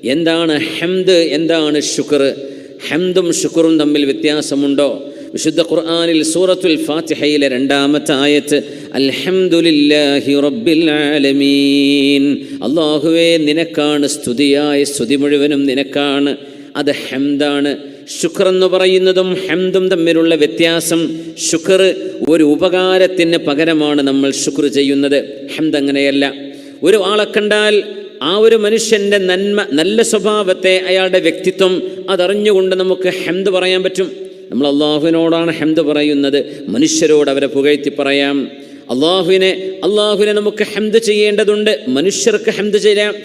എന്താണ് ഹംദ്, എന്താണ് ശുക്ർ? ഹംദും ശുക്റും തമ്മിൽ വ്യത്യാസമുണ്ടോ? വിശുദ്ധ ഖുർആനിൽ സൂറത്തുൽ ഫാത്തിഹയിലെ 2-ാമത്തെ ആയത്ത് അൽഹംദുലില്ലാഹി റബ്ബിൽ ആലമീൻ, അല്ലാഹുവേ നിനക്കാണ് സ്തുതിയായ സ്തുതി മുഴുവനും നിനക്കാണ്. അത് ഹംദാണ്. ശുക്ർ എന്ന് പറയുന്നതും ഹംദും തമ്മിലുള്ള വ്യത്യാസം, ശുക്ർ ഒരു ഉപകാരത്തിന് പകരമാണ് നമ്മൾ ശുക്ർ ചെയ്യുന്നത്. ഹംദ് അങ്ങനെയല്ല. ഒരു ആളെ കണ്ടാൽ ആ ഒരു മനുഷ്യൻ്റെ നന്മ, നല്ല സ്വഭാവത്തെ, അയാളുടെ വ്യക്തിത്വം അതറിഞ്ഞുകൊണ്ട് നമുക്ക് ഹംദ് പറയാൻ പറ്റും. നമ്മൾ അള്ളാഹുവിനോടാണ് ഹംദ് പറയുന്നത്, മനുഷ്യരോട് അവരെ പുകഴ്ത്തി പറയാം. അള്ളാഹുവിനെ നമുക്ക് ഹംദ് ചെയ്യേണ്ടതുണ്ട്, മനുഷ്യർക്ക് ഹംദ്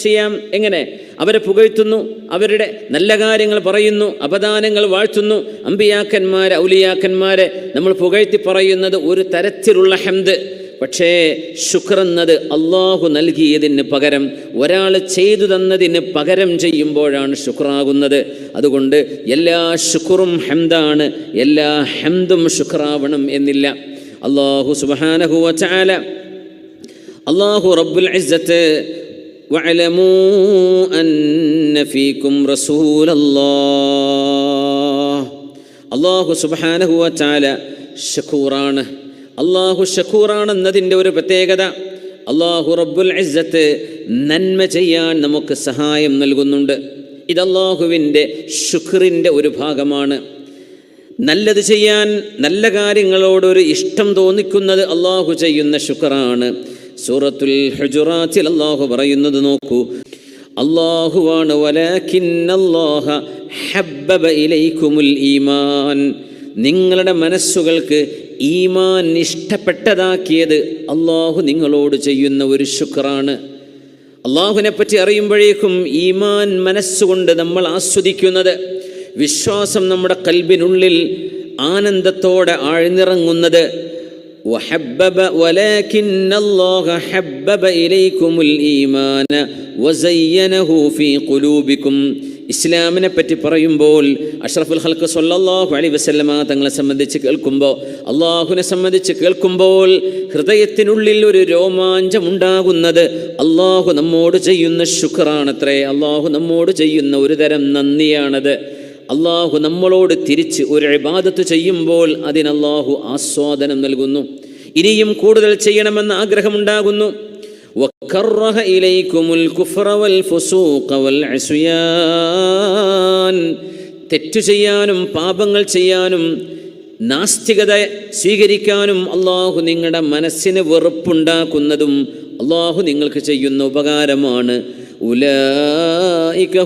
ചെയ്യാം. എങ്ങനെ? അവരെ പുകഴ്ത്തുന്നു, അവരുടെ നല്ല കാര്യങ്ങൾ പറയുന്നു, അപദാനങ്ങൾ വാഴ്ത്തുന്നു. അമ്പിയാക്കന്മാരെ, ഔലിയാക്കന്മാരെ നമ്മൾ പുകഴ്ത്തി പറയുന്നത് ഒരു തരത്തിലുള്ള ഹംദ്. പക്ഷേ ശുക്ർ എന്നത് അള്ളാഹു നൽകിയതിന് പകരം, ഒരാൾ ചെയ്തു തന്നതിന് പകരം ചെയ്യുമ്പോഴാണ് ശുക്രാകുന്നത്. അതുകൊണ്ട് എല്ലാ ശുക്റും ഹംദാണ്, എല്ലാ ഹംദും ശുക്രാവണം എന്നില്ല. അല്ലാഹു സുബ്ഹാനഹു വ തആല, അല്ലാഹു റബ്ബുൽ ഇസ്സത്ത്, വഅലമൂ അന്ന ഫീകും റസൂലല്ലാഹ്, അല്ലാഹു സുബ്ഹാനഹു വ തആല ശക്കൂറാണ്. അല്ലാഹു ശക്കൂറാണെന്നതിൻ്റെ ഒരു പ്രത്യേകത, അല്ലാഹു റബ്ബുൽ ഇസ്സത്ത് നന്മ ചെയ്യാൻ നമുക്ക് സഹായം നൽകുന്നുണ്ട്. ഇത് അല്ലാഹുവിൻ്റെ ശുക്റിൻ്റെ ഒരു ഭാഗമാണ്. നല്ലത് ചെയ്യാൻ, നല്ല കാര്യങ്ങളോടൊരു ഇഷ്ടം തോന്നിക്കുന്നത് അല്ലാഹു ചെയ്യുന്ന ശുക്റാണ്. സൂറത്തുൽ ഹുജുറാത്തിൽ അല്ലാഹു പറയുന്നത് നോക്കൂ, അല്ലാഹുവാണ് വലാകിന്നല്ലാഹ ഹബ്ബബ ഇലൈക്കുമുൽ ഈമാൻ, നിങ്ങളുടെ മനസ്സുകൾക്ക് ഈമാൻ ഇഷ്ടപ്പെട്ടതാക്കിയത് അല്ലാഹു നിങ്ങളോട് ചെയ്യുന്ന ഒരു ശുക്റാണ്. അല്ലാഹുവിനെ പറ്റി അറിയുമ്പോഴേക്കും ഈമാൻ മനസ്സുകൊണ്ട് നമ്മൾ ആസ്വദിക്കുന്നത്, വിശ്വാസം നമ്മുടെ കൽബിനുള്ളിൽ ആനന്ദത്തോടെ ആഴ്ന്നിറങ്ങുന്നത്. വലാകിന്നല്ലാഹ ഹബ്ബബ ഇലൈക്കുമുൽ ഈമാന വസയ്യനഹു ഫീ ഖുലൂബിക്കും, ഇസ്ലാമിനെ പറ്റി പറയുമ്പോൾ അഷ്റഫുൽ ഖൽഖ് സ്വല്ലല്ലാഹു അലൈഹി വസല്ലമ തങ്ങളെ സംബന്ധിച്ച് കേൾക്കുമ്പോൾ, അള്ളാഹുവിനെ സംബന്ധിച്ച് കേൾക്കുമ്പോൾ ഹൃദയത്തിനുള്ളിൽ ഒരു രോമാഞ്ചമുണ്ടാകുന്നത് അള്ളാഹു നമ്മോട് ചെയ്യുന്ന ശുക്റാണത്രേ. അള്ളാഹു നമ്മോട് ചെയ്യുന്ന ഒരു തരം നന്ദിയാണത്. അള്ളാഹു നമ്മളോട് തിരിച്ച് ഒരു ഇബാദത്ത് ചെയ്യുമ്പോൾ അതിന് അള്ളാഹു ആസ്വാദനം നൽകുന്നു, ഇനിയും കൂടുതൽ ചെയ്യണമെന്ന ആഗ്രഹമുണ്ടാകുന്നു. വകറഹ ഇലൈക്കുമുൽ കുഫ്ര വൽ ഫുസൂഖ വൽ ഇസ്യാൻ, തെറ്റു ചെയ്യാനും പാപങ്ങൾ ചെയ്യാനും നാസ്തികത സ്വീകരിക്കാനും അള്ളാഹു നിങ്ങളുടെ മനസ്സിന് വെറുപ്പുണ്ടാക്കുന്നതും അള്ളാഹു നിങ്ങൾക്ക് ചെയ്യുന്ന ഉപകാരമാണ്. ഉലൈക